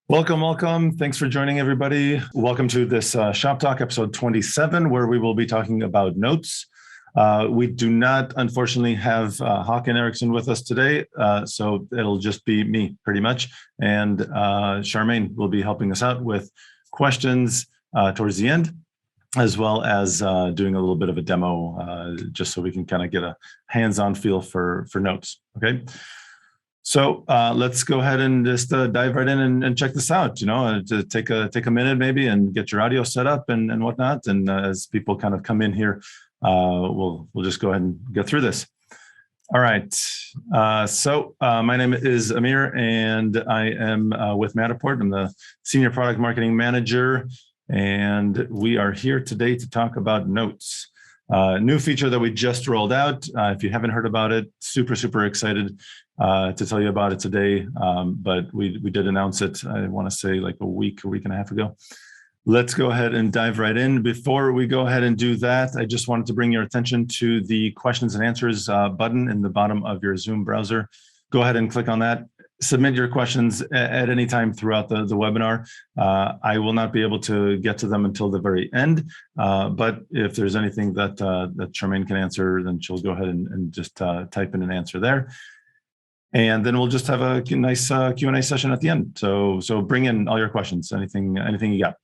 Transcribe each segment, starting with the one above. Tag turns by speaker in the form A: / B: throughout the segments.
A: Welcome, welcome. Thanks for joining, everybody. Welcome to this Shop Talk episode 27, where we will be talking about notes. We do not, unfortunately, have Håkan Eriksson with us today, so it'll just be me, pretty much. And Charmaine will be helping us out with questions towards the end, as well as doing a little bit of a demo, just so we can kind of get a hands-on feel for notes, okay? So let's go ahead and just dive right in and check this out. To take a minute maybe and get your audio set up and whatnot. And as people kind of come in here, we'll just go ahead and get through this. All right. So my name is Amir, and I am with Matterport. I'm the Senior Product Marketing Manager, and we are here today to talk about notes. New feature that we just rolled out. If you haven't heard about it, super excited to tell you about it today. But we did announce it, I want to say like a week and a half ago. Let's go ahead and dive right in. Before we go ahead and do that, I just wanted to bring your attention to the questions and answers button in the bottom of your Zoom browser. Go ahead and click on that. Submit your questions at any time throughout the webinar. I will not be able to get to them until the very end, but if there's anything that Charmaine can answer, then she'll go ahead and just type in an answer there. And then we'll just have a nice Q&A session at the end. So bring in all your questions, anything you got.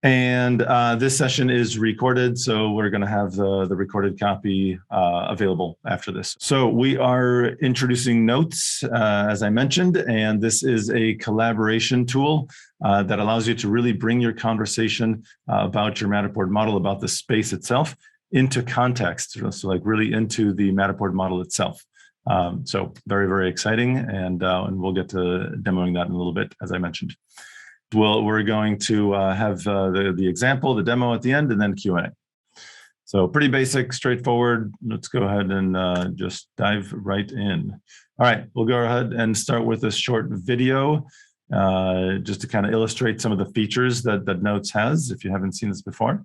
A: And this session is recorded, so we're going to have the recorded copy available after this. So we are introducing Notes, as I mentioned, and this is a collaboration tool that allows you to really bring your conversation about your Matterport model, about the space itself, into context, so like really into the Matterport model itself. So very exciting, and we'll get to demoing that in a little bit, as I mentioned. We're going to have the example, the demo at the end, and then Q&A. So pretty basic, straightforward. Let's go ahead and just dive right in. All right, we'll go ahead and start with this short video just to kind of illustrate some of the features that Notes has, if you haven't seen this before.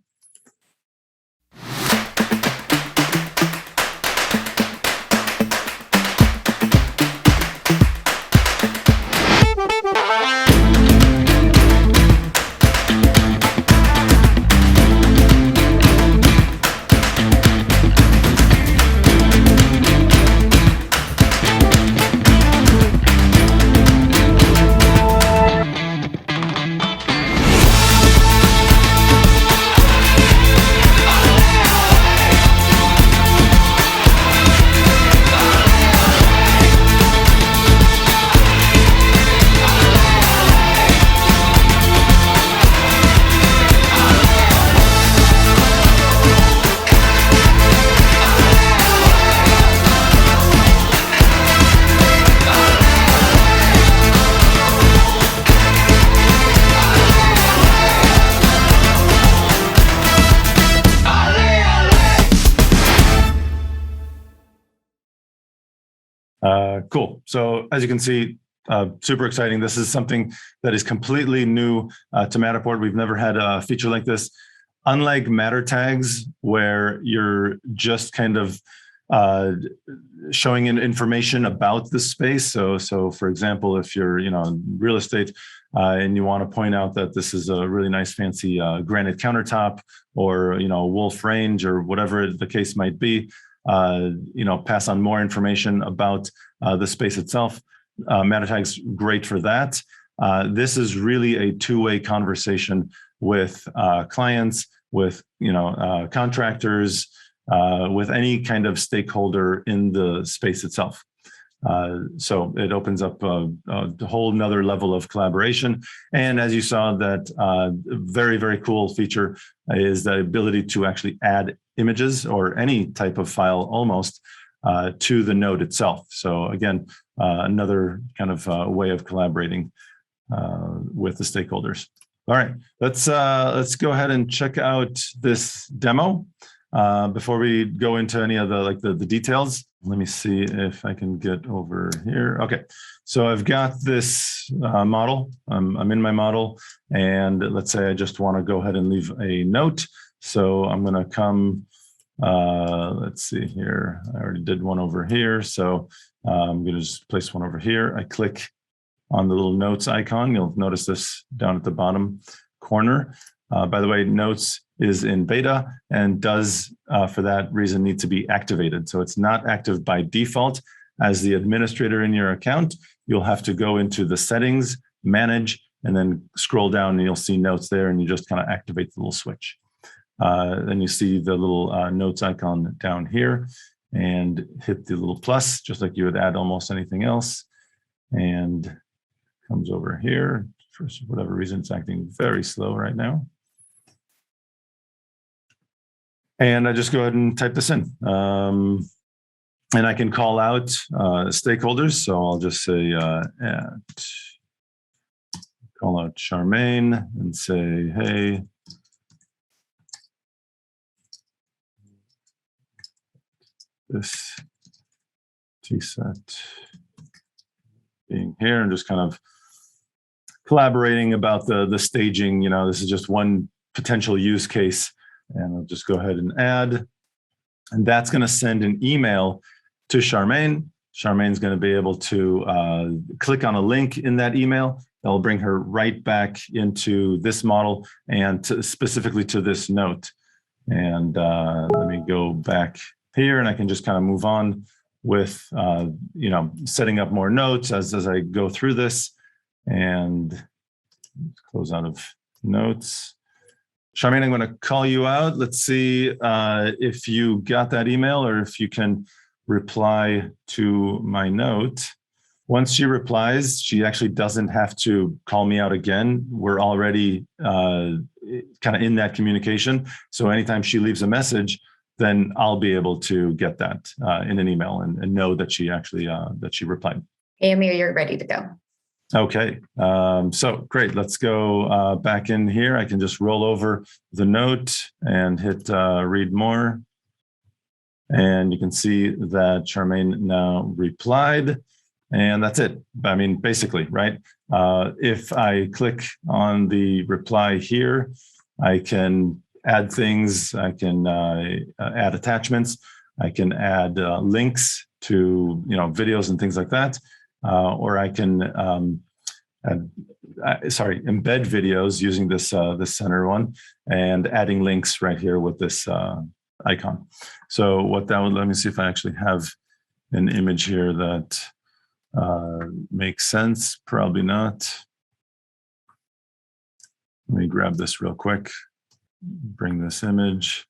A: Cool. So as you can see, super exciting. This is something that is completely new to Matterport. We've never had a feature like this. Unlike Matter tags, where you're just kind of showing information about the space. So for example, if you're in real estate and you want to point out that this is a really nice fancy granite countertop, or wolf range, or whatever the case might be, pass on more information about the space itself. Matter tags, great for that. This is really a two-way conversation with clients, with contractors, with any kind of stakeholder in the space itself. So it opens up a whole nother level of collaboration. And as you saw, that very cool feature is the ability to actually add images or any type of file almost to the node itself. So again, another kind of way of collaborating with the stakeholders. All right, let's go ahead and check out this demo. Before we go into any of the details, let me see if I can get over here. Okay, so I've got this model. I'm in my model, and let's say I just want to go ahead and leave a note. So I'm going to come. Let's see here. I already did one over here, so I'm going to just place one over here. I click on the little notes icon. You'll notice this down at the bottom corner. By the way, notes is in beta and does, for that reason, need to be activated. So it's not active by default. As the administrator in your account, you'll have to go into the settings, manage, and then scroll down and you'll see notes there, and you just kind of activate the little switch. Then you see the little notes icon down here, and hit the little plus, just like you would add almost anything else, and comes over here. For whatever reason, it's acting very slow right now. And I just go ahead and type this in. And I can call out stakeholders. So I'll just say, call out Charmaine and say, hey, this Sept being here, and just kind of collaborating about the staging. You know, this is just one potential use case, and I'll just go ahead and add, and that's going to send an email to Charmaine. Charmaine's going to be able to click on a link in that email. That'll bring her right back into this model and specifically to this note. And let me go back here, and I can just kind of move on with you know, setting up more notes as I go through this. And close out of notes. Charmaine, I'm going to call you out. Let's see if you got that email, or if you can reply to my note. Once she replies, she actually doesn't have to call me out again. We're already kind of in that communication. So anytime she leaves a message, then I'll be able to get that in an email and know that she actually that she replied.
B: Hey, Amir, you're ready to go.
A: Okay, so great. Let's go back in here. I can just roll over the note and hit read more. And you can see that Charmaine now replied, and that's it. I mean, basically, right? If I click on the reply here, I can add things. I can add attachments. I can add links to, you know, videos and things like that. Or I can embed videos using this this center one, and adding links right here with this icon. So what that would, let me see if I actually have an image here that makes sense. Probably not. Let me grab this real quick, bring this image.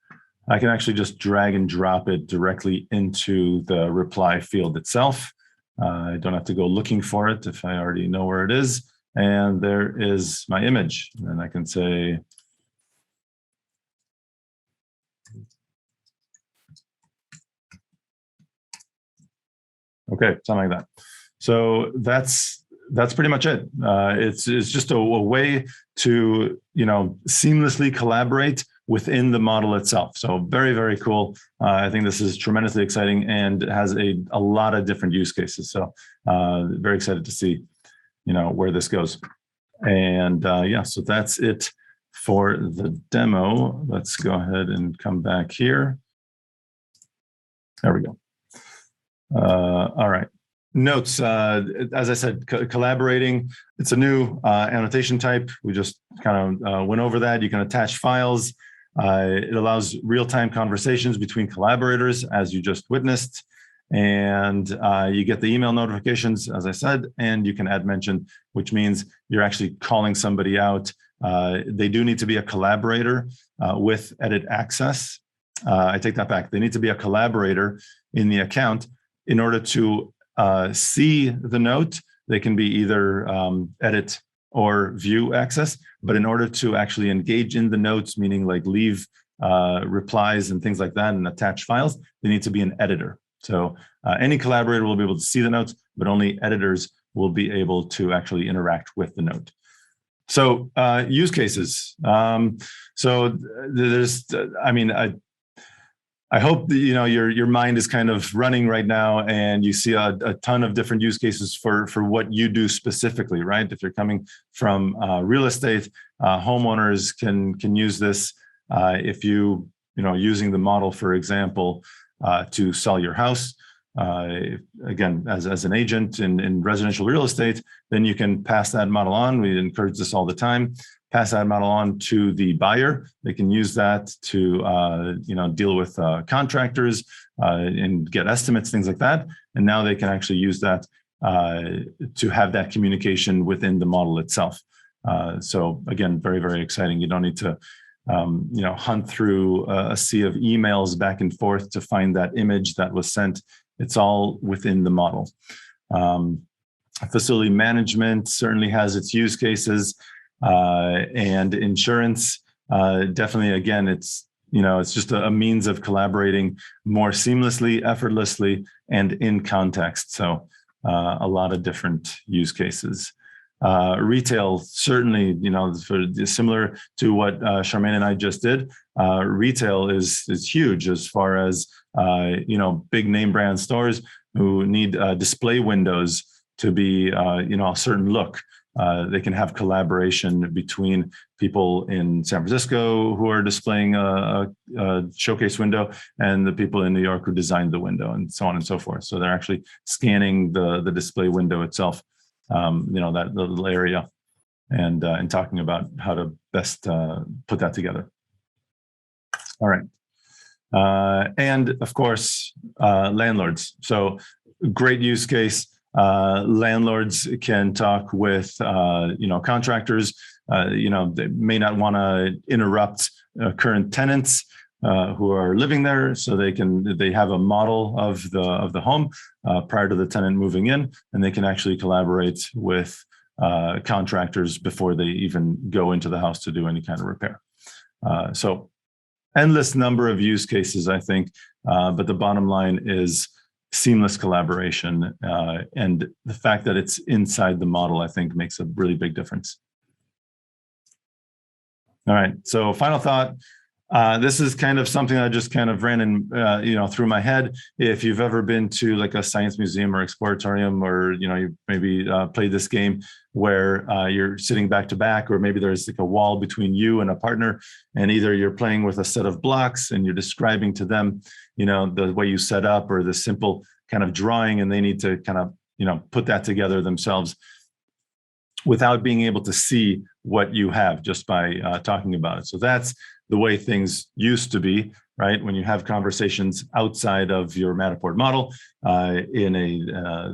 A: I can actually just drag and drop it directly into the reply field itself. I don't have to go looking for it if I already know where it is. And there is my image. And I can say, okay, something like that. So that's pretty much it. It's just a way to, you know, seamlessly collaborate within the model itself. So very, very cool. I think this is tremendously exciting and has a lot of different use cases. So very excited to see, you know, where this goes. And yeah, so that's it for the demo. Let's go ahead and come back here. There we go. All right. Notes, as I said, collaborating. It's a new annotation type. We just kind of went over that. You can attach files. It allows real-time conversations between collaborators, as you just witnessed. And you get the email notifications, as I said, and you can add mention, which means you're actually calling somebody out. They do need to be a collaborator with edit access. I take that back. They need to be a collaborator in the account in order to see the note. They can be either edit or view access, but in order to actually engage in the notes, meaning like leave replies and things like that and attach files, they need to be an editor. So any collaborator will be able to see the notes, but only editors will be able to actually interact with the note. So use cases. So there's, I mean, I hope that, you know, your mind is kind of running right now, and you see a ton of different use cases for what you do specifically, right? If you're coming from real estate, homeowners can use this. If you know, using the model, for example, to sell your house, again, as an agent in residential real estate, then you can pass that model on. We encourage this all the time. Pass that model on to the buyer. They can use that to deal with contractors and get estimates, things like that. And now they can actually use that to have that communication within the model itself. So again, very, very exciting. You don't need to hunt through a sea of emails back and forth to find that image that was sent. It's all within the model. Facility management certainly has its use cases. And insurance, definitely, again, it's just a means of collaborating more seamlessly, effortlessly, and in context. So a lot of different use cases. Retail, certainly, similar to what Charmaine and I just did. Retail is huge as far as, big name brand stores who need display windows to be, a certain look. They can have collaboration between people in San Francisco who are displaying a showcase window and the people in New York who designed the window, and so on and so forth. So they're actually scanning the display window itself, that little area, and talking about how to best put that together. All right. And of course, landlords. So great use case. Landlords can talk with, contractors. They may not want to interrupt current tenants who are living there, so they have a model of the home prior to the tenant moving in, and they can actually collaborate with contractors before they even go into the house to do any kind of repair. So endless number of use cases, I think, but the bottom line is seamless collaboration, and the fact that it's inside the model, I think, makes a really big difference. All right, so final thought. This is kind of something that just kind of ran in, through my head. If you've ever been to like a science museum or exploratorium, or you maybe played this game where you're sitting back to back, or maybe there's like a wall between you and a partner, and either you're playing with a set of blocks and you're describing to them, the way you set up, or the simple kind of drawing, and they need to kind of, put that together themselves without being able to see what you have just by talking about it. So that's the way things used to be, right? When you have conversations outside of your Matterport model,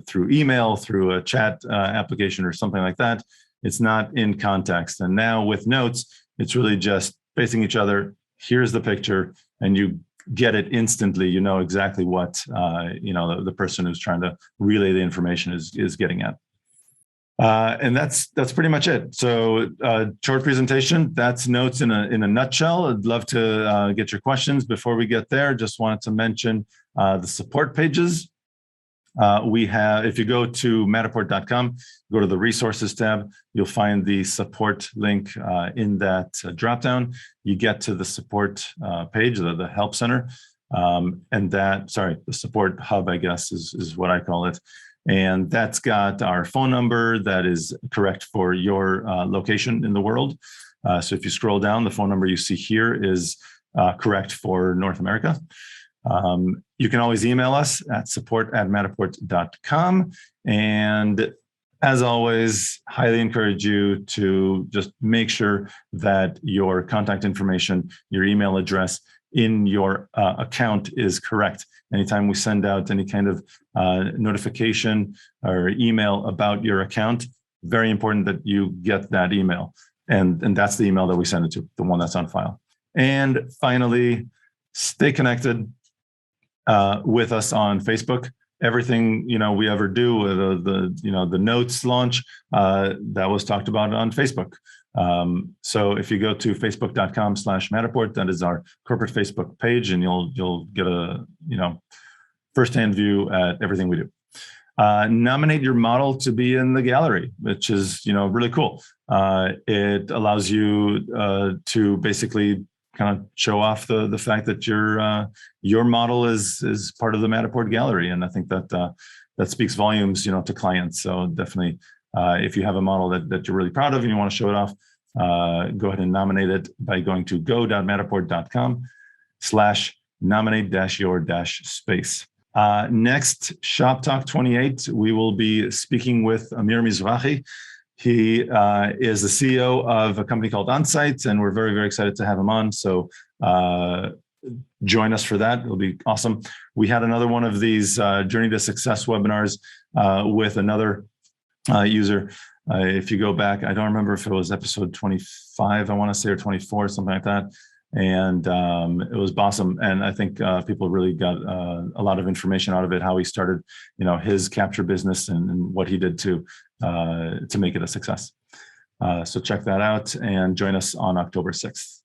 A: through email, through a chat application or something like that, it's not in context. And now with notes, it's really just facing each other. Here's the picture, and you get it instantly. You know exactly what the person who's trying to relay the information is getting at. And that's pretty much it. So short presentation, that's notes in a nutshell. I'd love to get your questions. Before we get there, just wanted to mention the support pages. We have, if you go to Matterport.com, go to the resources tab, you'll find the support link in that dropdown. You get to the support page, the help center, the support hub, I guess, is what I call it. And that's got our phone number that is correct for your location in the world. So if you scroll down, the phone number you see here is correct for North America. You can always email us at support@matterport.com. And as always, highly encourage you to just make sure that your contact information, your email address in your account is correct. Anytime we send out any kind of notification or email about your account, very important that you get that email. And that's the email that we send it to, the one that's on file. And finally, stay connected with us on Facebook. Everything we ever do, the notes launch, that was talked about on Facebook. So if you go to facebook.com/Matterport, that is our corporate Facebook page, and you'll get a firsthand view at everything we do. Nominate your model to be in the gallery, which is really cool. It allows you to basically kind of show off the fact that your model is part of the Matterport gallery, and I think that speaks volumes to clients. So definitely, if you have a model that you're really proud of and you want to show it off, go ahead and nominate it by going to go.matterport.com/nominate-your-space. Next, Shop Talk 28, we will be speaking with Amir Mizrahi. He is the CEO of a company called Onsite, and we're very, very excited to have him on. So join us for that. It'll be awesome. We had another one of these Journey to Success webinars with another user. If you go back, I don't remember if it was episode 25, I want to say, or 24, something like that. And it was awesome. And I think people really got a lot of information out of it, how he started, his capture business and what he did to make it a success. So check that out and join us on October 6th.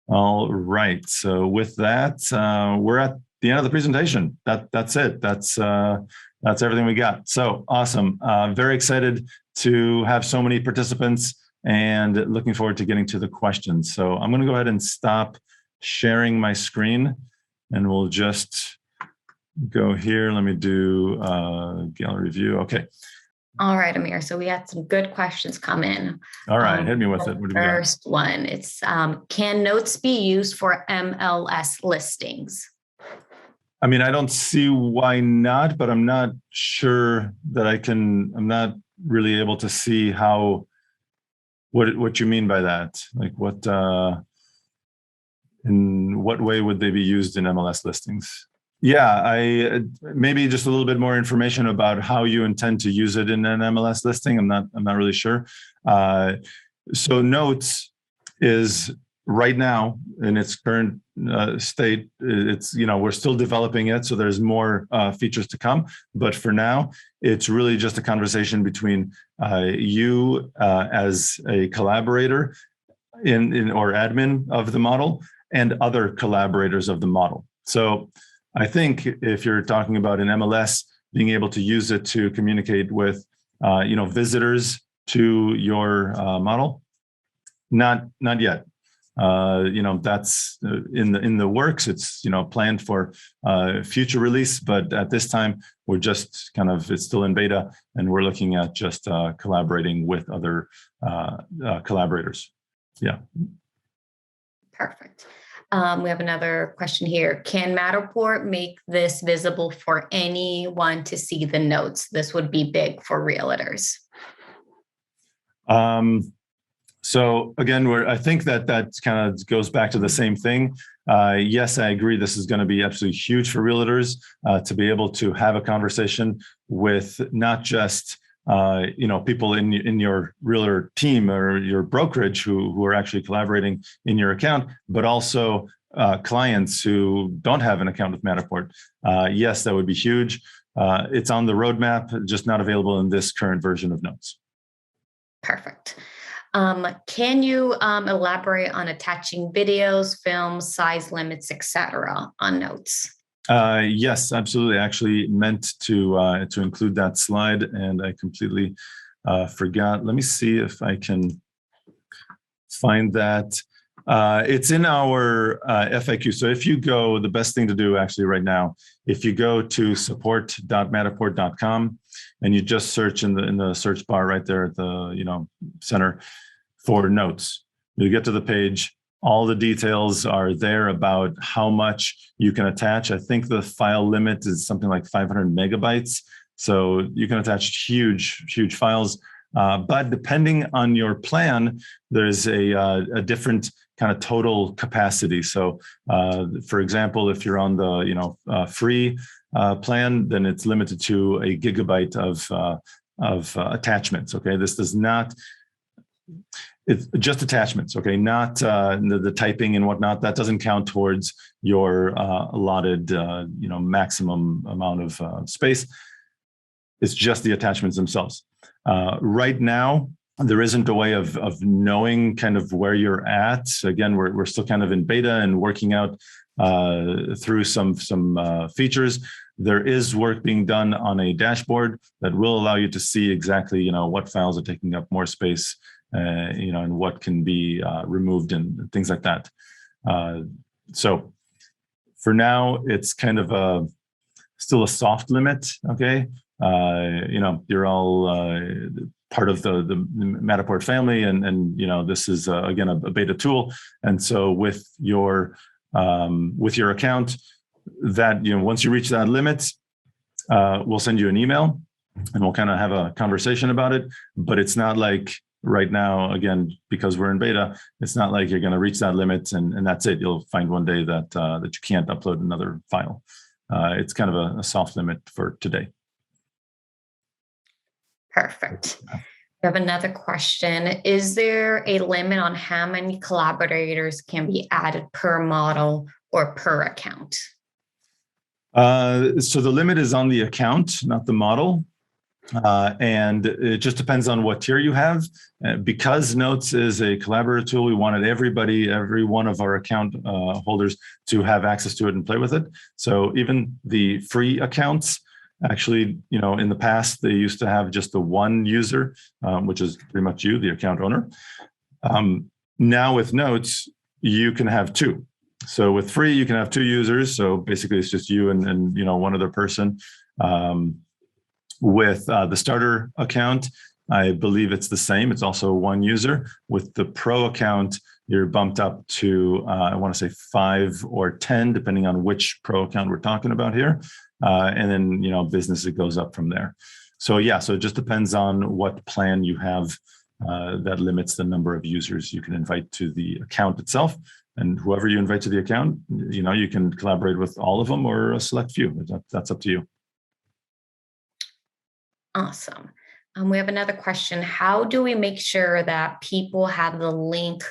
A: All right. So with that, we're at the end of the presentation. That's it. That's everything we got. So awesome. Very excited to have so many participants and looking forward to getting to the questions. So I'm going to go ahead and stop sharing my screen and we'll just go here. Let me do gallery view. Okay.
B: All right, Amir. So we had some good questions come in.
A: All right. Hit me with it. What do we got?
B: First one, it's can notes be used for MLS listings?
A: I mean, I don't see why not, but I'm not sure that I'm not really able to see what you mean by that. Like in what way would they be used in MLS listings? Yeah, maybe just a little bit more information about how you intend to use it in an MLS listing. I'm not really sure. So Notes is right now in its current state. It's we're still developing it, so there's more features to come. But for now, it's really just a conversation between you as a collaborator in or admin of the model and other collaborators of the model. So I think if you're talking about an MLS, being able to use it to communicate with, visitors to your model, not yet. That's in the works. It's planned for future release, but at this time we're just it's still in beta, and we're looking at just collaborating with other collaborators. Yeah.
B: Perfect. We have another question here. Can Matterport make this visible for anyone to see the notes? This would be big for realtors.
A: So again, I think that kind of goes back to the same thing. Yes, I agree. This is going to be absolutely huge for realtors to be able to have a conversation with not just people in your realtor team or your brokerage who are actually collaborating in your account, but also clients who don't have an account with Matterport. Yes, that would be huge. It's on the roadmap, just not available in this current version of Notes.
B: Perfect. Can you elaborate on attaching videos, films, size limits, etc. on Notes?
A: Yes, absolutely. I actually meant to include that slide, and I completely forgot. Let me see if I can find that. It's in our FAQ. So if you go, the best thing to do actually right now, if you go to support.matterport.com and you just search in the search bar right there at the center for Notes, you get to the page. All the details are there about how much you can attach. I think the file limit is something like 500 megabytes. So you can attach huge files. But depending on your plan, there's a different kind of total capacity. So for example, if you're on the free plan, then it's limited to a gigabyte of attachments. Okay, this does not. It's just attachments, okay? Not the typing and whatnot. That doesn't count towards your allotted, maximum amount of space. It's just the attachments themselves. Right now, there isn't a way of knowing kind of where you're at. Again, we're still kind of in beta and working out through some features. There is work being done on a dashboard that will allow you to see exactly, what files are taking up more space. And what can be removed and things like that. So for now, it's kind of still a soft limit. Okay, you're all part of the Matterport family, and this is again a beta tool. And so with your account, that, once you reach that limit, we'll send you an email and we'll kind of have a conversation about it. But it's not like right now, again, because we're in beta, it's not like you're going to reach that limit and that's it. You'll find one day that you can't upload another file. It's kind of a soft limit for today.
B: Perfect. We have another question. Is there a limit on how many collaborators can be added per model or per account?
A: So the limit is on the account, not the model. And it just depends on what tier you have. Because Notes is a collaborative tool, we wanted every one of our account holders to have access to it and play with it. So even the free accounts, actually, in the past, they used to have just the one user, which is pretty much you, the account owner. Now with Notes, you can have two. So with free, you can have two users. So basically, it's just you and one other person. With the starter account, I believe it's the same. It's also one user. With the pro account, you're bumped up to, I want to say 5 or 10, depending on which pro account we're talking about here. And then, business, it goes up from there. So yeah, so it just depends on what plan you have that limits the number of users you can invite to the account itself. And whoever you invite to the account, you can collaborate with all of them or a select few. That's up to you.
B: Awesome. We have another question. How do we make sure that people have the link,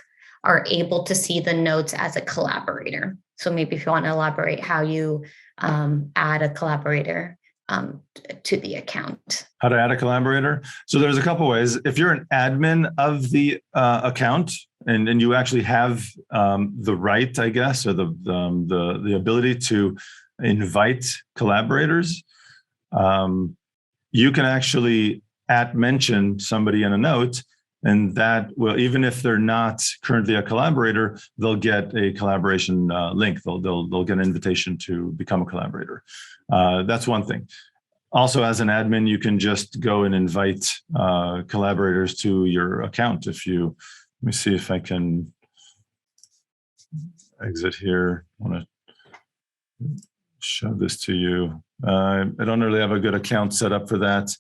B: are able to see the notes as a collaborator? So maybe if you want to elaborate how you add a collaborator to the account.
A: How to add a collaborator? So there's a couple ways. If you're an admin of the account and you actually have the right, I guess, or the ability to invite collaborators, you can actually mention somebody in a note, and that will, even if they're not currently a collaborator, they'll get a collaboration link. They'll get an invitation to become a collaborator. That's one thing. Also, as an admin, you can just go and invite collaborators to your account. Let me see if I can exit here. I want to show this to you. I don't really have a good account set up for that.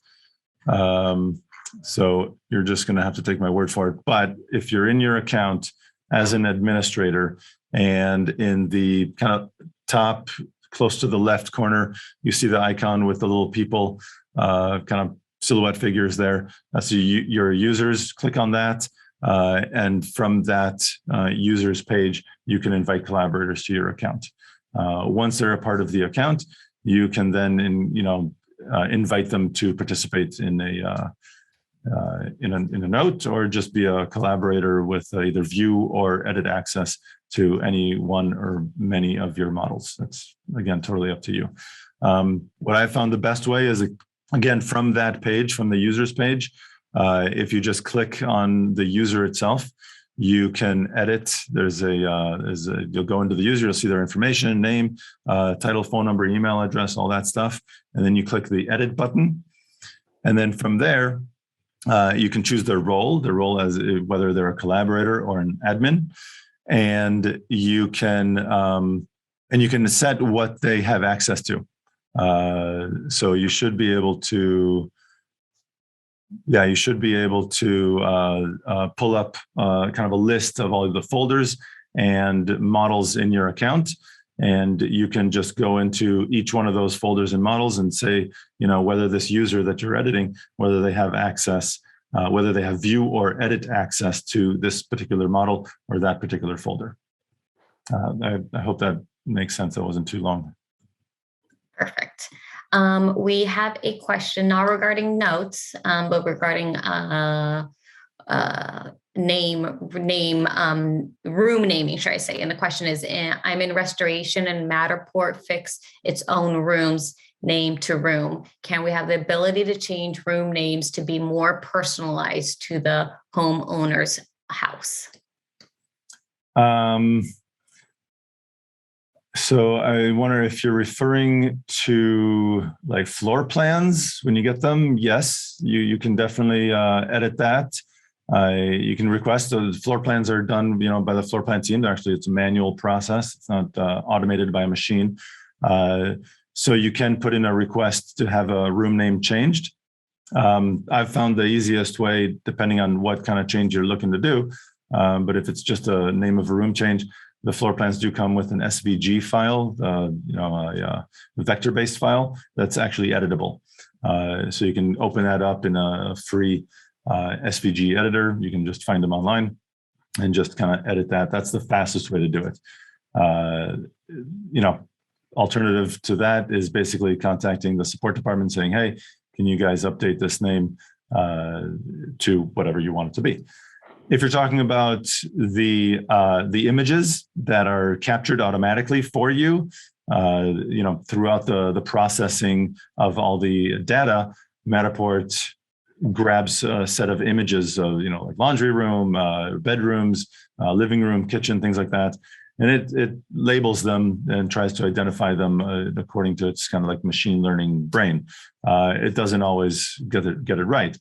A: So you're just going to have to take my word for it. But if you're in your account as an administrator and in the kind of top, close to the left corner, you see the icon with the little people, kind of silhouette figures there. That's your users. Click on that. And from that users page, you can invite collaborators to your account. Once they're a part of the account, you can then, invite them to participate in a note, or just be a collaborator with either view or edit access to any one or many of your models. That's, again, totally up to you. What I found the best way is, again, from that page, from the users page, if you just click on the user itself, you can edit. You'll go into the user, you'll see their information, name, title, phone number, email address, all that stuff. And then you click the edit button. And then from there, you can choose their role as whether they're a collaborator or an admin. And you can set what they have access to. So you should be able to, pull up kind of a list of all of the folders and models in your account. And you can just go into each one of those folders and models and say, whether this user that you're editing, whether they have access, whether they have view or edit access to this particular model or that particular folder. I hope that makes sense. That wasn't too long.
B: Perfect. We have a question not regarding notes, but regarding room naming, should I say? And the question is, I'm in restoration and Matterport fixed its own rooms name to room. Can we have the ability to change room names to be more personalized to the homeowner's house?
A: So I wonder if you're referring to like floor plans when you get them. Yes, you can definitely edit that. You can request. The floor plans are done, by the floor plan team. Actually, it's a manual process. It's not automated by a machine. So you can put in a request to have a room name changed. I've found the easiest way, depending on what kind of change you're looking to do. But if it's just a name of a room change, the floor plans do come with an SVG file, a vector-based file that's actually editable. So you can open that up in a free SVG editor. You can just find them online and just kind of edit that. That's the fastest way to do it. Alternative to that is basically contacting the support department saying, hey, can you guys update this name to whatever you want it to be? If you're talking about the images that are captured automatically for you, throughout the processing of all the data, Matterport grabs a set of images of, like laundry room, bedrooms, living room, kitchen, things like that. And it labels them and tries to identify them according to its kind of like machine learning brain. It doesn't always get it right.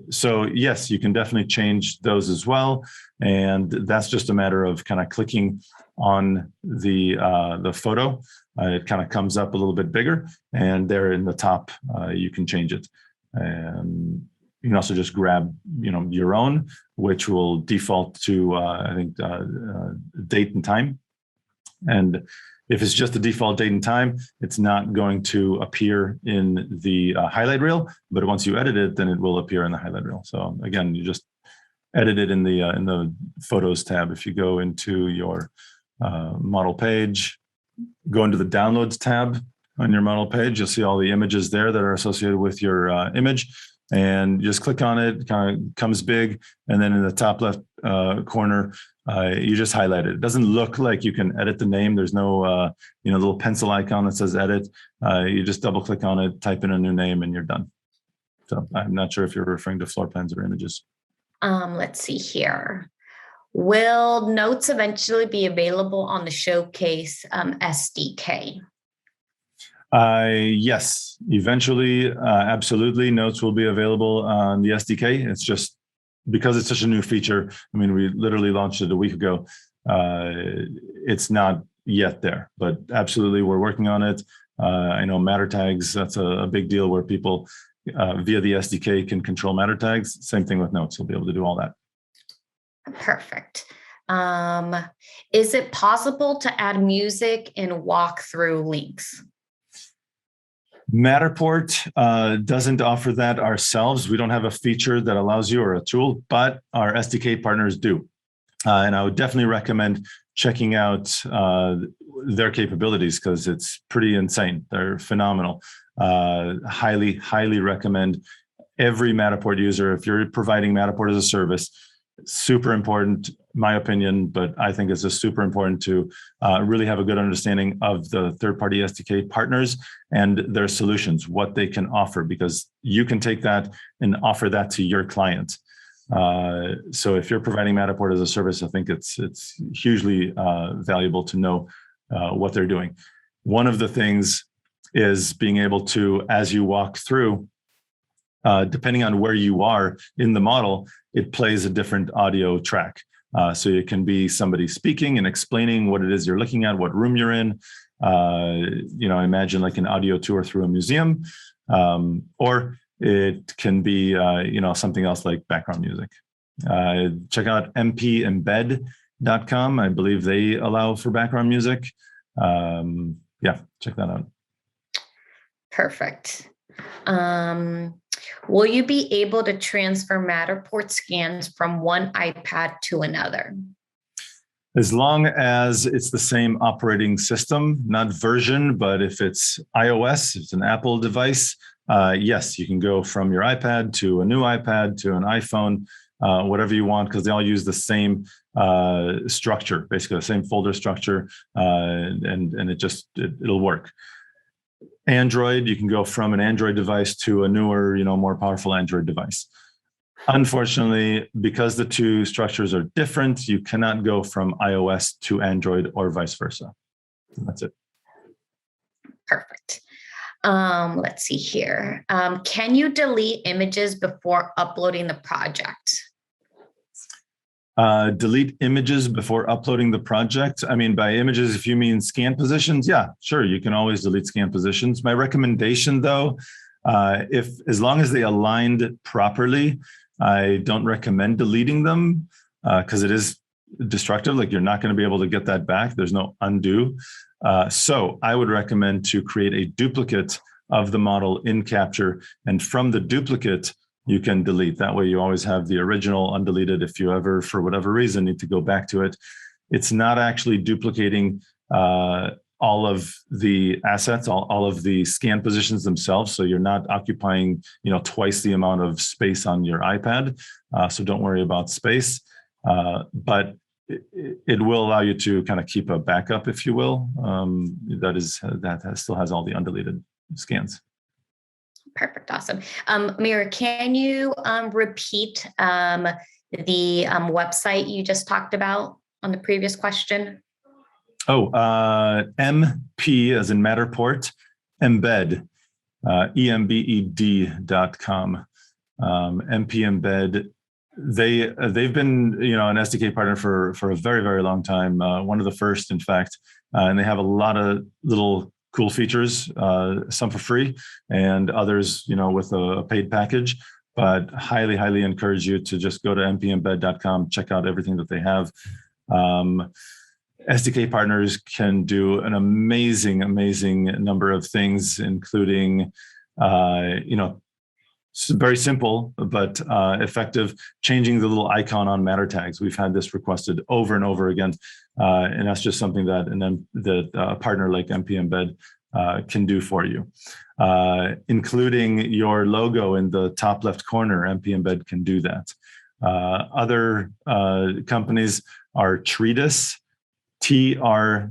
A: So yes, you can definitely change those as well. And that's just a matter of kind of clicking on the photo. It kind of comes up a little bit bigger, and there in the top, you can change it. And you can also just grab, your own, which will default to, date and time. And if it's just the default date and time, it's not going to appear in the highlight reel. But once you edit it, then it will appear in the highlight reel. So again, you just edit it in the Photos tab. If you go into your model page, go into the Downloads tab on your model page, you'll see all the images there that are associated with your image. And just click on it, kind of comes big. And then in the top left corner, you just highlight it. It doesn't look like you can edit the name. There's no, little pencil icon that says edit. You just double click on it, type in a new name, and you're done. So I'm not sure if you're referring to floor plans or images.
B: Let's see here. Will notes eventually be available on the Showcase SDK?
A: Yes, eventually, absolutely. Notes will be available on the SDK. It's just because it's such a new feature. I mean, we literally launched it a week ago. It's not yet there, but absolutely, we're working on it. I know matter tags, that's a big deal where people via the SDK can control matter tags. Same thing with notes. We'll be able to do all that.
B: Perfect. Is it possible to add music in walkthrough links?
A: Matterport doesn't offer that ourselves. We don't have a feature that allows you or a tool, but our SDK partners do. And I would definitely recommend checking out their capabilities because it's pretty insane. They're phenomenal. Highly, highly recommend every Matterport user. If you're providing Matterport as a service, super important, my opinion, but I think it's just super important to really have a good understanding of the third-party SDK partners and their solutions, what they can offer, because you can take that and offer that to your client. So if you're providing Matterport as a service, I think it's hugely valuable to know what they're doing. One of the things is being able to, as you walk through, depending on where you are in the model, it plays a different audio track. So it can be somebody speaking and explaining what it is you're looking at, what room you're in. Imagine like an audio tour through a museum, or it can be, something else like background music. Check out mpembed.com. I believe they allow for background music. Check that out.
B: Perfect. Will you be able to transfer Matterport scans from one iPad to another?
A: As long as it's the same operating system, not version, but if it's iOS, if it's an Apple device, yes, you can go from your iPad to a new iPad to an iPhone, whatever you want, because they all use the same structure, basically the same folder structure, and it'll work. Android, you can go from an Android device to a newer, more powerful Android device. Unfortunately, because the two structures are different, you cannot go from iOS to Android or vice versa. That's it.
B: Perfect. Let's see here. Can you delete images before uploading the project?
A: Delete images before uploading the project. I mean, by images, if you mean scan positions, yeah, sure, you can always delete scan positions. My recommendation, though, if as long as they aligned properly, I don't recommend deleting them because it is destructive. Like, you're not going to be able to get that back. There's no undo. So I would recommend to create a duplicate of the model in Capture, and from the duplicate, you can delete. That way you always have the original undeleted if you ever, for whatever reason, need to go back to it. It's not actually duplicating all of the assets, all of the scan positions themselves. So you're not occupying, twice the amount of space on your iPad. So don't worry about space. But it will allow you to kind of keep a backup, if you will. Still has all the undeleted scans.
B: Perfect. Awesome. Mira, can you repeat the website you just talked about on the previous question?
A: Oh, MP as in Matterport, embed, embed.com. MP embed. They've been, an SDK partner for a very, very long time. One of the first, in fact, and they have a lot of little cool features, some for free and others, with a paid package. But highly, highly encourage you to just go to mpembed.com, check out everything that they have. SDK partners can do an amazing, amazing number of things, including, very simple but effective, changing the little icon on matter tags. We've had this requested over and over again, and that's just something that a partner like MP Embed can do for you. Including your logo in the top left corner, MP Embed can do that. Other companies are Treedis, TREEDIS,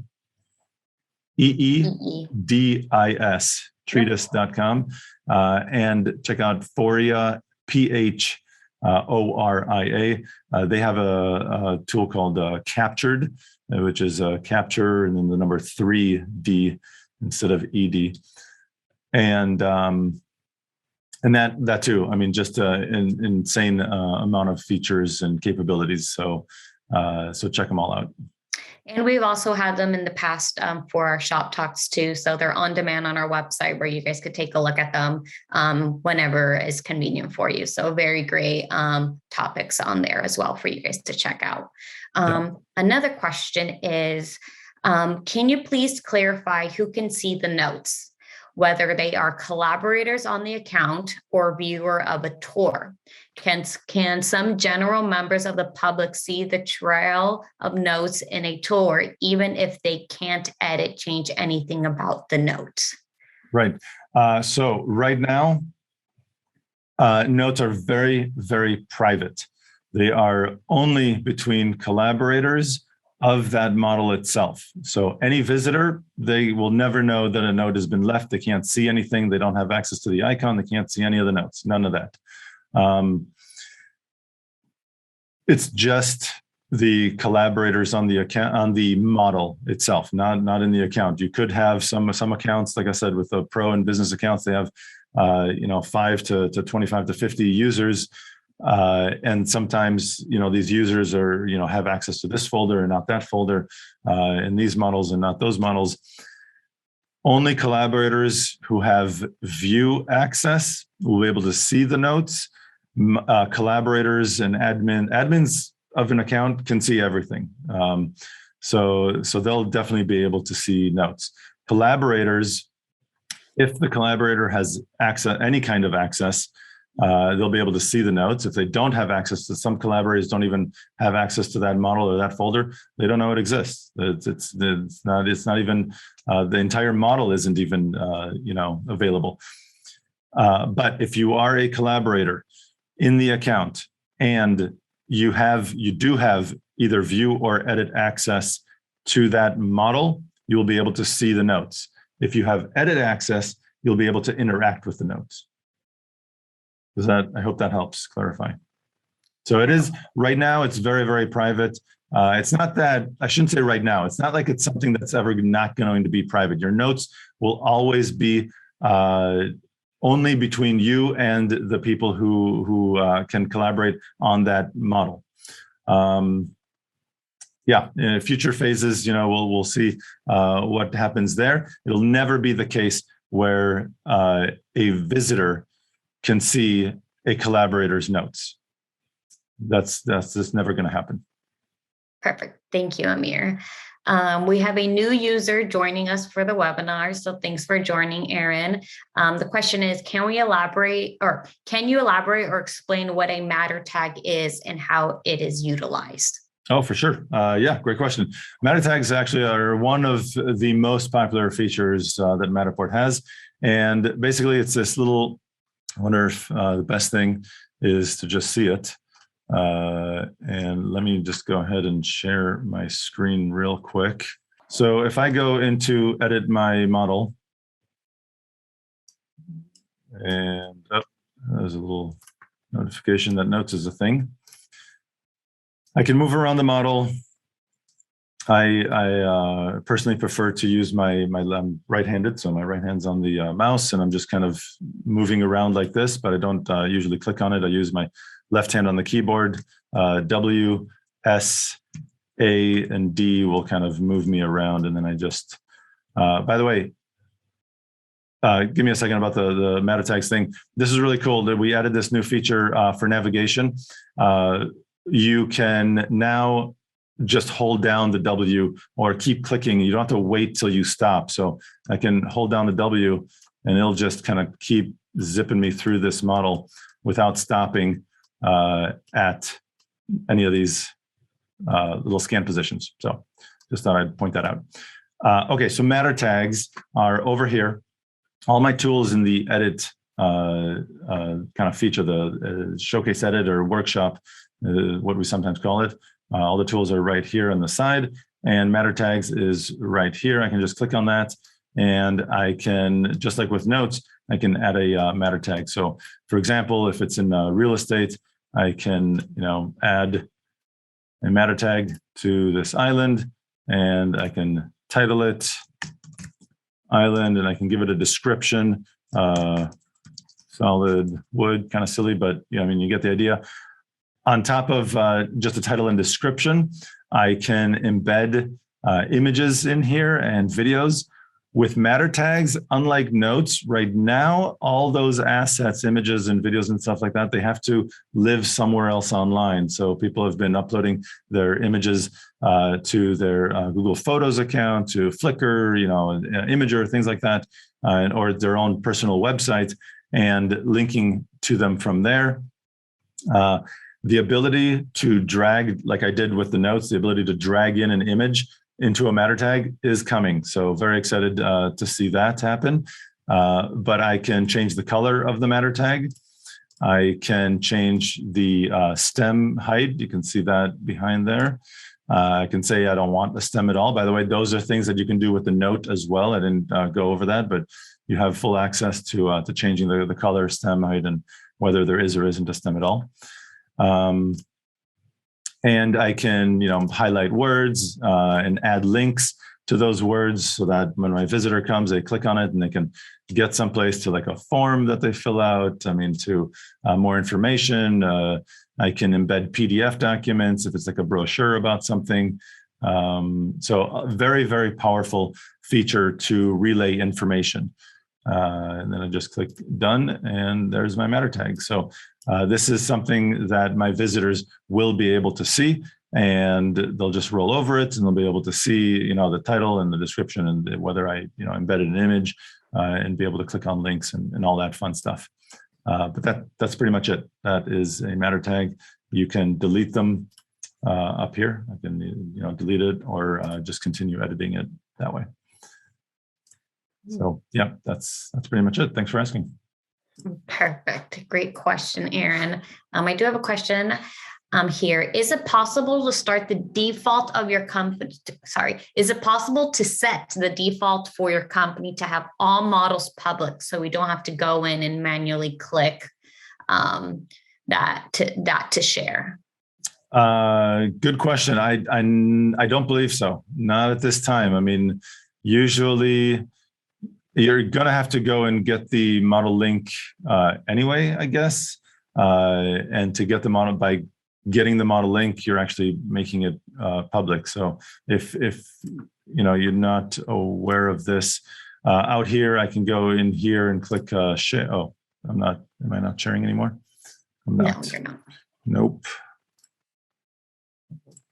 A: treedis.com, and check out Phoria, PHORIA. They have a tool called Captured, which is capture and then the number 3D instead of ED. And that too, I mean, just an insane amount of features and capabilities. So check them all out.
B: And we've also had them in the past for our shop talks too. So they're on demand on our website where you guys could take a look at them whenever is convenient for you. So very great topics on there as well for you guys to check out. Another question is, can you please clarify who can see the notes, whether they are collaborators on the account or viewer of a tour? Can some general members of the public see the trail of notes in a tour, even if they can't edit, change anything about the notes?
A: Right. So right now, notes are very, very private. They are only between collaborators of that model itself. So any visitor, they will never know that a note has been left. They can't see anything. They don't have access to the icon. They can't see any of the notes, none of that. It's just the collaborators on the account, on the model itself, not in the account. You could have some accounts, like I said, with the pro and business accounts, they have 5 to 25 to 50 users. And sometimes, these users are, have access to this folder and not that folder, and these models and not those models. Only collaborators who have view access will be able to see the notes. Collaborators and admins of an account can see everything. So they'll definitely be able to see notes. Collaborators, if the collaborator has access, any kind of access, they'll be able to see the notes. If they don't have access to, some collaborators don't even have access to that model or that folder, they don't know it exists. It's not even, the entire model isn't even, available. But if you are a collaborator in the account and you do have either view or edit access to that model, you will be able to see the notes. If you have edit access, you'll be able to interact with the notes. I hope that helps clarify. So it is, right now, it's very, very private. It's not that, I shouldn't say right now, it's not like it's something that's ever not going to be private. Your notes will always be only between you and the people who can collaborate on that model. Yeah, in future phases, we'll see what happens there. It'll never be the case where a visitor can see a collaborator's notes. That's just never going to happen.
B: Perfect. Thank you, Amir. We have a new user joining us for the webinar, so thanks for joining, Aaron. The question is, can you elaborate or explain what a matter tag is and how it is utilized?
A: Oh, for sure. Yeah, great question. Matter tags actually are one of the most popular features that Matterport has. And basically, it's this little, I wonder if the best thing is to just see it. And let me just go ahead and share my screen real quick. So if I go into edit my model, and there's a little notification that notes is a thing. I can move around the model. I personally prefer to use I'm right-handed, so my right hand's on the mouse, and I'm just kind of moving around like this, but I don't usually click on it. I use my left hand on the keyboard. W, S, A, and D will kind of move me around, and then I just, by the way, give me a second about the meta tags thing. This is really cool that we added this new feature for navigation. You can now just hold down the W or keep clicking. You don't have to wait till you stop. So I can hold down the W and it'll just kind of keep zipping me through this model without stopping at any of these little scan positions. So just thought I'd point that out. Okay, so matter tags are over here. All my tools in the edit kind of feature, the showcase edit or workshop, what we sometimes call it. All the tools are right here on the side, and matter tags is right here. I can just click on that, and I can, just like with notes, I can add a matter tag. So for example, if it's in real estate, I can add a matter tag to this island, and I can title it island, and I can give it a description, solid wood, kind of silly, but you get the idea. On top of just a title and description, I can embed images in here and videos. With matter tags, unlike notes, right now, all those assets, images and videos and stuff like that, they have to live somewhere else online. So people have been uploading their images to their Google Photos account, to Flickr, Imager, things like that, or their own personal website, and linking to them from there. The ability to drag, like I did with the notes, the ability to drag in an image into a matter tag is coming. So very excited to see that happen. But I can change the color of the matter tag. I can change the stem height. You can see that behind there. I can say I don't want the stem at all. By the way, those are things that you can do with the note as well. I didn't go over that, but you have full access to changing the color, stem height, and whether there is or isn't a stem at all. And I can, highlight words and add links to those words so that when my visitor comes, they click on it and they can get someplace to like a form that they fill out. To more information. I can embed PDF documents if it's like a brochure about something. So a very, very powerful feature to relay information. And then I just click done, and there's my matter tag. So this is something that my visitors will be able to see, and they'll just roll over it, and they'll be able to see, the title and the description, and whether I, embedded an image, and be able to click on links and all that fun stuff. But that's pretty much it. That is a matter tag. You can delete them up here. I can, delete it or just continue editing it that way. So yeah, that's pretty much it. Thanks for asking.
B: Perfect. Great question, Aaron. I do have a question here. Is it possible to start the default of your company? Is it possible to set the default for your company to have all models public, so we don't have to go in and manually click that to share?
A: Good question. I don't believe so. Not at this time. Usually you're going to have to go and get the model link anyway, I guess. And to get the model by getting the model link, you're actually making it public. So if you're not aware of this, out here, I can go in here and click share. Oh, am I not sharing anymore? I'm not.
B: No, you're not.
A: Nope.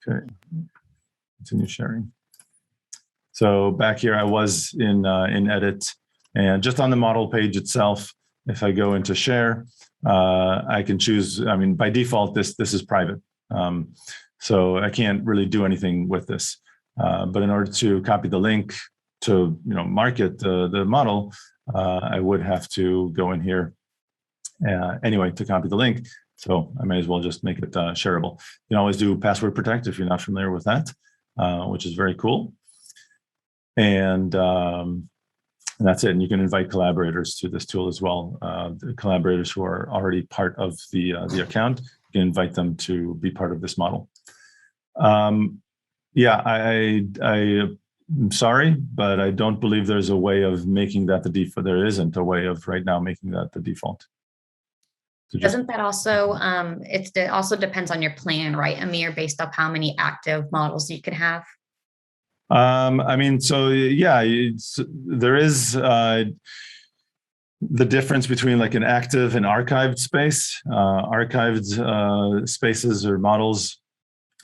A: Okay, continue sharing. So back here, I was in edit, and just on the model page itself, if I go into share, I can choose. I mean, by default, this is private, so I can't really do anything with this. But in order to copy the link to market the model, I would have to go in here anyway to copy the link. So I may as well just make it shareable. You can always do password protect if you're not familiar with that, which is very cool. And that's it. And you can invite collaborators to this tool as well. The collaborators who are already part of the account, you can invite them to be part of this model. Yeah, I'm sorry, but I don't believe there's a way of making that the default. There isn't a way of right now making that the default. So
B: doesn't that also, it also depends on your plan, right, Amir, based off how many active models you can have?
A: I mean, so yeah, there is the difference between like an active and archived space. Archived spaces or models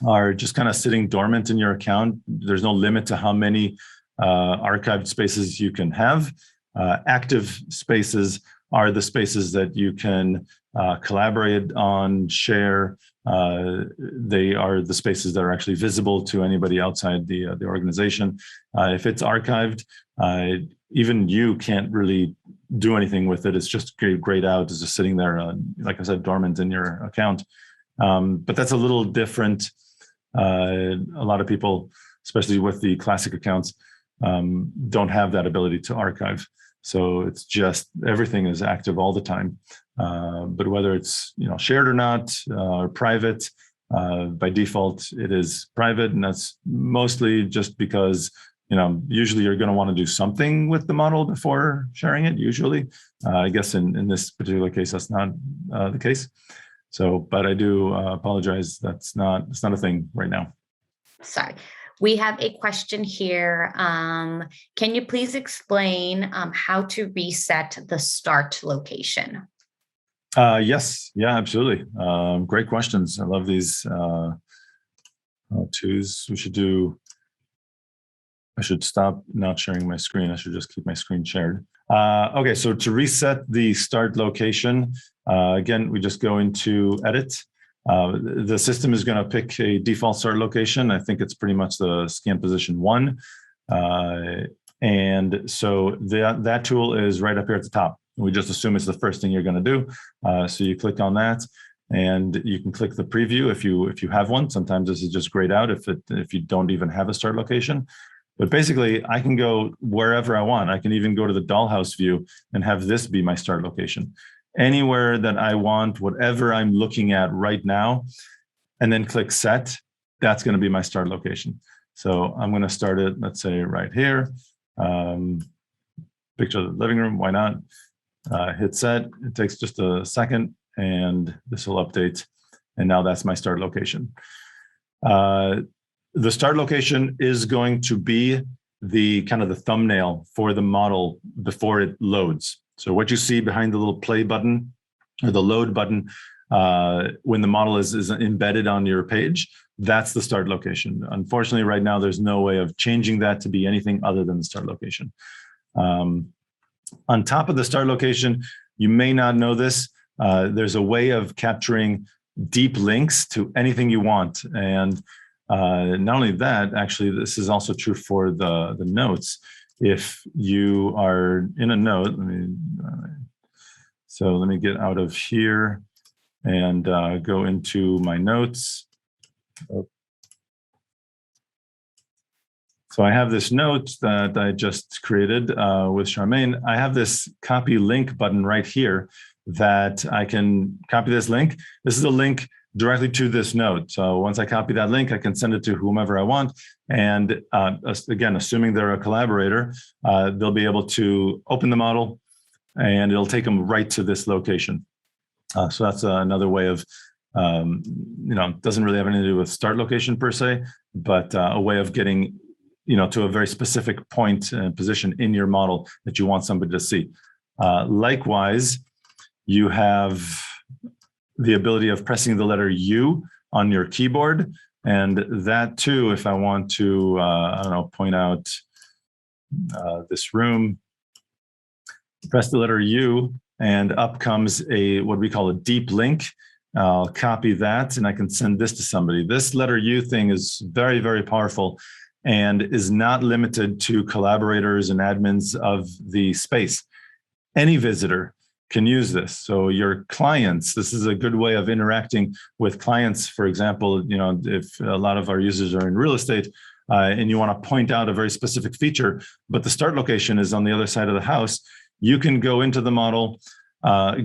A: are just kind of sitting dormant in your account. There's no limit to how many archived spaces you can have. Active spaces are the spaces that you can collaborate on, share. They are the spaces that are actually visible to anybody outside the organization. If it's archived, even you can't really do anything with it. It's just grayed out. It's just sitting there, like I said, dormant in your account. But that's a little different. A lot of people, especially with the classic accounts, don't have that ability to archive. So it's just everything is active all the time. But whether it's shared or not, or private, by default it is private, and that's mostly just because usually you're going to want to do something with the model before sharing it. Usually, I guess in this particular case, that's not the case. So, but I do apologize. It's not a thing right now.
B: Sorry. We have a question here. Can you please explain how to reset the start location?
A: Yes. Yeah, absolutely. Great questions. I love these how-tos. I should stop not sharing my screen. I should just keep my screen shared. Okay, so to reset the start location, again, we just go into edit. The system is going to pick a default start location. I think it's pretty much the scan position 1. And so that tool is right up here at the top. We just assume it's the first thing you're going to do. So you click on that, and you can click the preview if you have one. Sometimes this is just grayed out if you don't even have a start location. But basically, I can go wherever I want. I can even go to the dollhouse view and have this be my start location. Anywhere that I want, whatever I'm looking at right now, and then click set, that's going to be my start location. So I'm going to start it, let's say right here. Picture of the living room, why not? Hit set, it takes just a second, and this will update. And now that's my start location. The start location is going to be the kind of the thumbnail for the model before it loads. So what you see behind the little play button or the load button, when the model is embedded on your page, that's the start location. Unfortunately, right now, there's no way of changing that to be anything other than the start location. On top of the start location, you may not know this, there's a way of capturing deep links to anything you want. And not only that, actually, this is also true for the notes. If you are in a note, let me get out of here and go into my notes. So I have this note that I just created with Charmaine. I have this copy link button right here that I can copy this link. This is a link directly to this note. So once I copy that link, I can send it to whomever I want. And again, assuming they're a collaborator, they'll be able to open the model and it'll take them right to this location. So that's another way of Doesn't really have anything to do with start location per se, but a way of getting, to a very specific point and position in your model that you want somebody to see. Likewise, you have the ability of pressing the letter U on your keyboard. And that too, if I want to, point out this room, press the letter U, and up comes what we call a deep link. I'll copy that and I can send this to somebody. This letter U thing is very, very powerful and is not limited to collaborators and admins of the space. Any visitor can use this. So your clients, this is a good way of interacting with clients. For example, if a lot of our users are in real estate and you want to point out a very specific feature, but the start location is on the other side of the house, you can go into the model,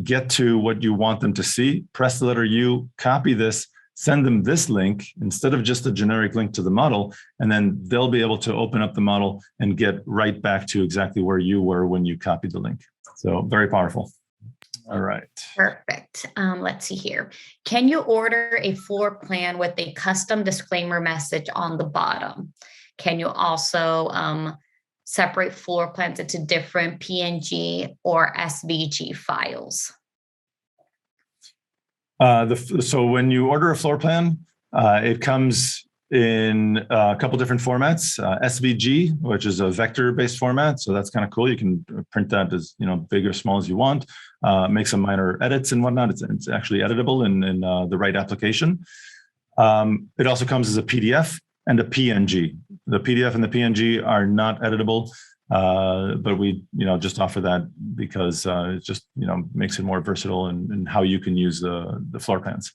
A: get to what you want them to see, press the letter U, copy this, send them this link instead of just a generic link to the model, and then they'll be able to open up the model and get right back to exactly where you were when you copied the link. So very powerful. All right.
B: Perfect. Let's see here. Can you order a floor plan with a custom disclaimer message on the bottom? Can you also separate floor plans into different PNG or SVG files?
A: So when you order a floor plan, it comes in a couple different formats. SVG, which is a vector-based format, so that's kind of cool. You can print that as big or small as you want. Make some minor edits and whatnot. It's actually editable in the right application. It also comes as a PDF and a PNG. The PDF and the PNG are not editable, but we just offer that because it just makes it more versatile in how you can use the floor plans.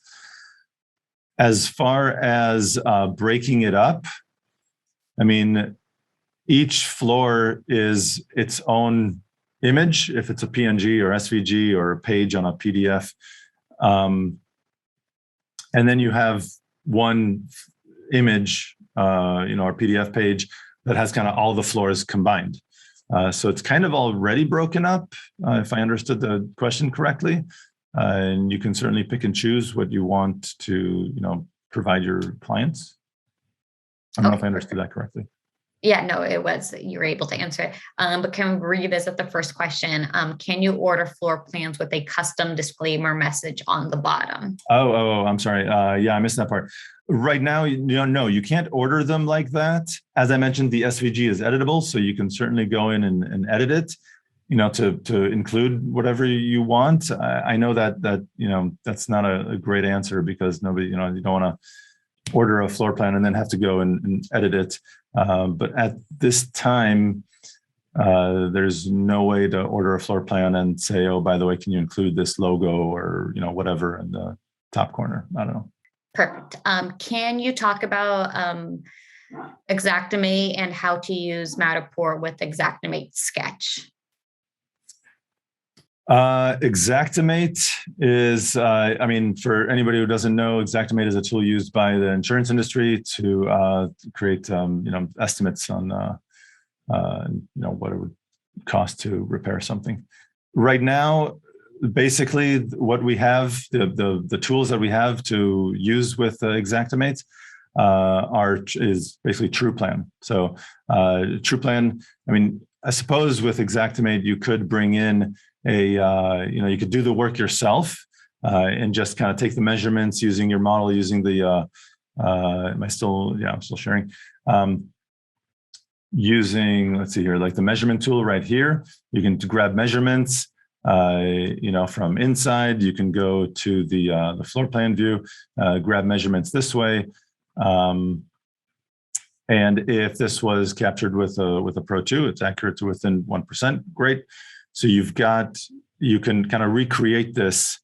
A: As far as breaking it up, I mean, each floor is its own image, if it's a PNG or SVG or a page on a PDF. And then you have one image, or PDF page that has kind of all the floors combined. So it's kind of already broken up, if I understood the question correctly. And you can certainly pick and choose what you want to, provide your clients. I don't know if I understood that correctly.
B: Yeah, no, it was, you were able to answer it. But can we revisit the first question? Can you order floor plans with a custom disclaimer message on the bottom?
A: Oh, I'm sorry. Yeah, I missed that part. Right now, no, you can't order them like that. As I mentioned, the SVG is editable, so you can certainly go in and edit it, to include whatever you want. I know that that's not a great answer because nobody, you don't want to order a floor plan and then have to go and edit it. But at this time, there's no way to order a floor plan and say, oh, by the way, can you include this logo or whatever in the top corner? I don't know.
B: Perfect. Can you talk about Xactimate and how to use Matterport with Xactimate Sketch?
A: Xactimate is, for anybody who doesn't know, Xactimate is a tool used by the insurance industry to create, estimates on, what it would cost to repair something. Right now, basically, what we have, the tools that we have to use with Xactimate is basically TruePlan. So TruePlan, I suppose with Xactimate, you could bring in you could do the work yourself and just kind of take the measurements using your model, using the, I'm still sharing. Using, let's see here, like the measurement tool right here, you can grab measurements, from inside. You can go to the floor plan view, grab measurements this way. And if this was captured with a Pro 2, it's accurate to within 1%. Great. So you can kind of recreate this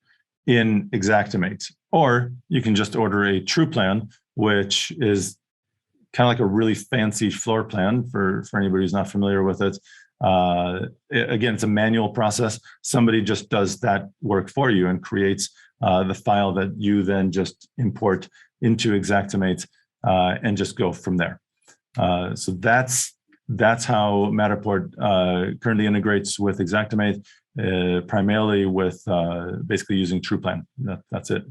A: in Xactimate, or you can just order a TruePlan, which is kind of like a really fancy floor plan for anybody who's not familiar with it. Again, it's a manual process. Somebody just does that work for you and creates the file that you then just import into Xactimate and just go from there. So that's how Matterport currently integrates with Xactimate, primarily with basically using TruePlan. That's it.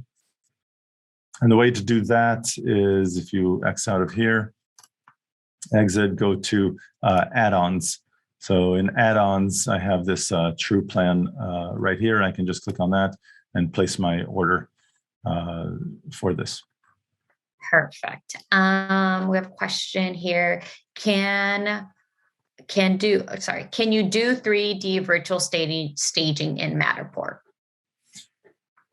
A: And the way to do that is if you X out of here, exit, go to add-ons. So in add-ons, I have this true plan right here. I can just click on that and place my order for this.
B: Perfect. We have a question here. Can you do 3D virtual staging in Matterport?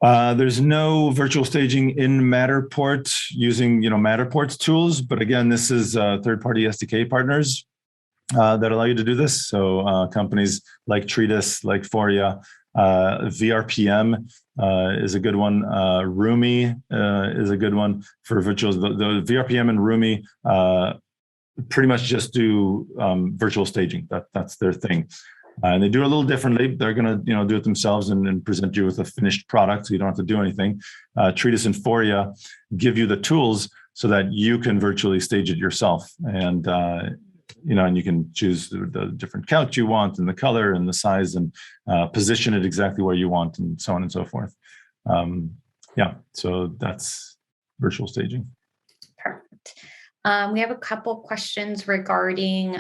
A: There's no virtual staging in Matterport using Matterport's tools, but again, this is third-party SDK partners that allow you to do this. So companies like Treatise, like Foria, VRPM is a good one. Rumi is a good one for virtual. The VRPM and Rumi pretty much just do virtual staging. That's their thing. And they do it a little differently. They're going to, do it themselves and present you with a finished product, so you don't have to do anything. Treatise and Foria give you the tools so that you can virtually stage it yourself, and and you can choose the different couch you want, and the color, and the size, and position it exactly where you want, and so on and so forth. So that's virtual staging.
B: Perfect. We have a couple questions regarding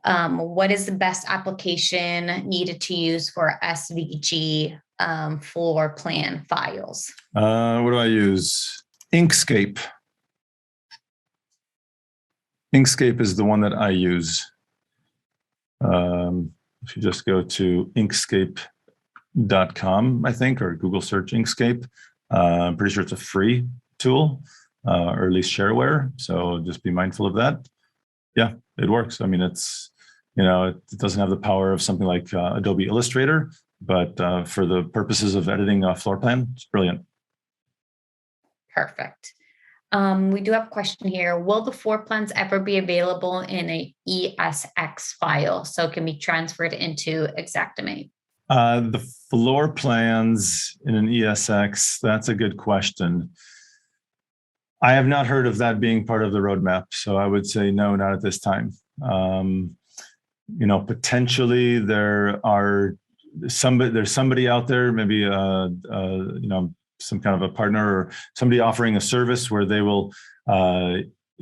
B: what is the best application needed to use for SVG floor plan files?
A: What do I use? Inkscape. Inkscape is the one that I use. If you just go to inkscape.com, I think, or Google search Inkscape, I'm pretty sure it's a free tool, or at least shareware. So just be mindful of that. Yeah, it works. I mean, it's, it doesn't have the power of something like Adobe Illustrator, but for the purposes of editing a floor plan, it's brilliant.
B: Perfect. We do have a question here. Will the floor plans ever be available in a ESX file so it can be transferred into Xactimate?
A: The floor plans in an ESX, that's a good question. I have not heard of that being part of the roadmap, so I would say no, not at this time. Potentially there's somebody out there, maybe some kind of a partner or somebody offering a service where they will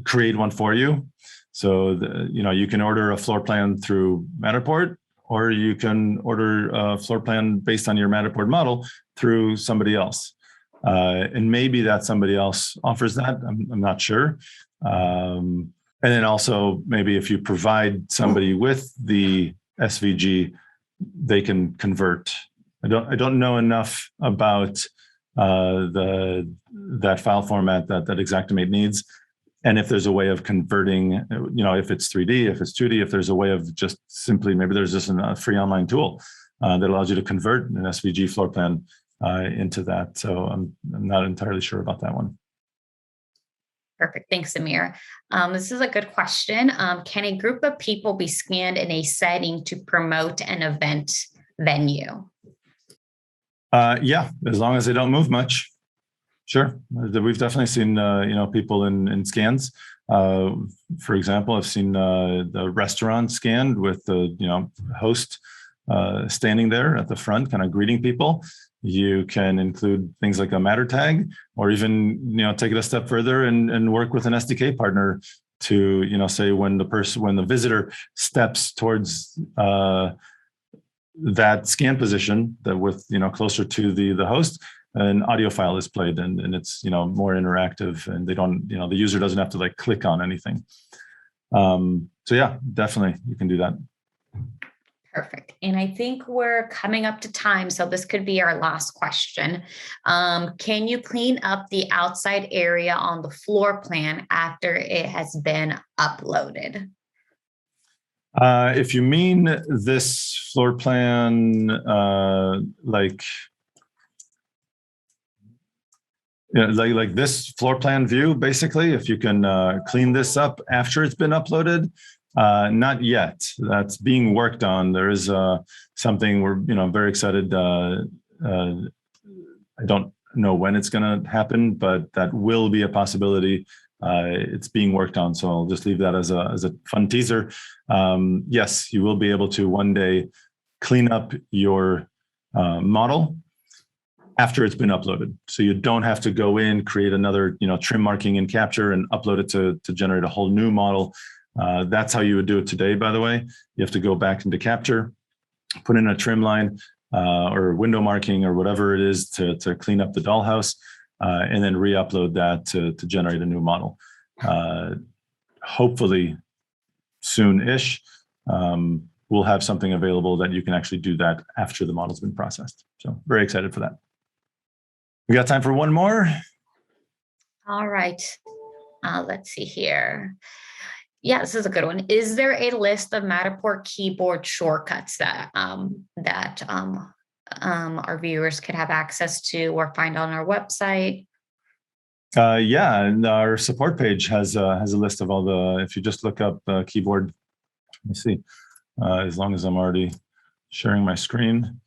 A: create one for you. So you can order a floor plan through Matterport, or you can order a floor plan based on your Matterport model through somebody else. And maybe that somebody else offers that. I'm not sure. And then also maybe if you provide somebody with the SVG, they can convert. I don't know enough about that file format that Xactimate needs, and if there's a way of converting, if it's 3D, if it's 2D, if there's a way of just simply, maybe there's just a free online tool that allows you to convert an SVG floor plan into that. So I'm not entirely sure about that one.
B: Perfect. Thanks, Amir. This is a good question. Can a group of people be scanned in a setting to promote an event venue? Yeah, as long as they don't move much. Sure. We've definitely seen, people in scans. For example, I've seen the restaurant scanned with the, host standing there at the front, kind of greeting people. You can include things like a matter tag, or even, take it a step further and work with an SDK partner to, say when the visitor steps towards that scan position, that with, closer to the host, an audio file is played, and it's, more interactive, and they don't, the user doesn't have to like click on anything. So yeah, definitely you can do that. Perfect. And I think we're coming up to time, so this could be our last question. Can you clean up the outside area on the floor plan after it has been uploaded?
A: If you mean this floor plan, like this floor plan view, basically, if you can clean this up after it's been uploaded, not yet. That's being worked on. There is something we're, I'm very excited. I don't know when it's going to happen, but that will be a possibility. It's being worked on, so I'll just leave that as a fun teaser. Yes, you will be able to one day clean up your model after it's been uploaded. So you don't have to go in, create another, trim marking in Capture and upload it to generate a whole new model. That's how you would do it today, by the way. You have to go back into Capture, put in a trim line or window marking or whatever it is to clean up the dollhouse, and then re-upload that to generate a new model. Hopefully soon-ish, we'll have something available that you can actually do that after the model's been processed. So very excited for that. We got time for one more.
B: All right. Let's see here. Yeah, this is a good one. Is there a list of Matterport keyboard shortcuts that our viewers could have access to or find on our website?
A: Yeah, and our support page has a list of all the. If you just look up keyboard, let me see. As long as I'm already sharing my screen.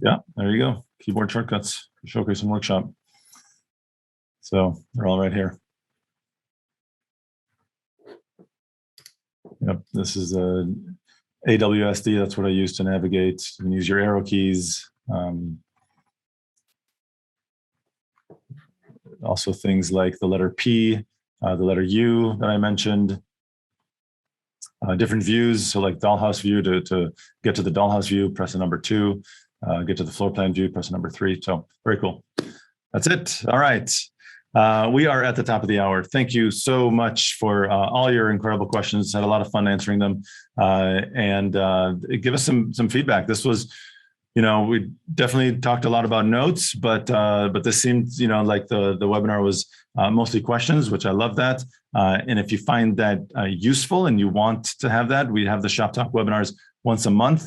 A: Yeah, there you go. Keyboard shortcuts, showcase and workshop. So they're all right here. Yep, this is a AWSD. That's what I use to navigate. You can use your arrow keys. Also things like the letter P, the letter U that I mentioned. Different views. So like dollhouse view, to get to the dollhouse view, press the number 2. Get to the floor plan view, press number 3. So very cool. That's it. All right. We are at the top of the hour. Thank you so much for all your incredible questions. Had a lot of fun answering them, and give us some feedback. This was, we definitely talked a lot about notes, but this seemed, like the webinar was mostly questions, which I love that. And if you find that useful and you want to have that, we have the Shop Talk webinars once a month.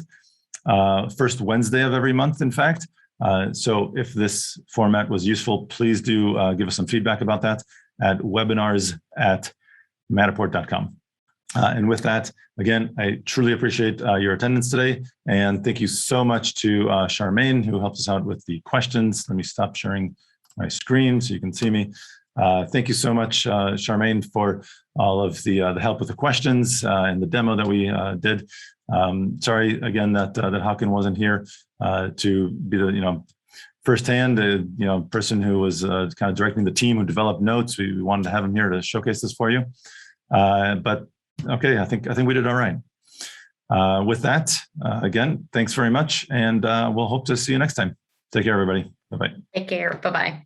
A: First Wednesday of every month, in fact. So if this format was useful, please do give us some feedback about that at webinars@matterport.com. And with that, again, I truly appreciate your attendance today. And thank you so much to Charmaine, who helped us out with the questions. Let me stop sharing my screen so you can see me. Thank you so much, Charmaine, for all of the help with the questions and the demo that we did. Sorry again that Håkan wasn't here to be the firsthand person who was kind of directing the team who developed notes. We wanted to have him here to showcase this for you. But okay, I think we did all right. With that, again, thanks very much, and we'll hope to see you next time. Take care, everybody. Bye bye.
B: Take care. Bye bye.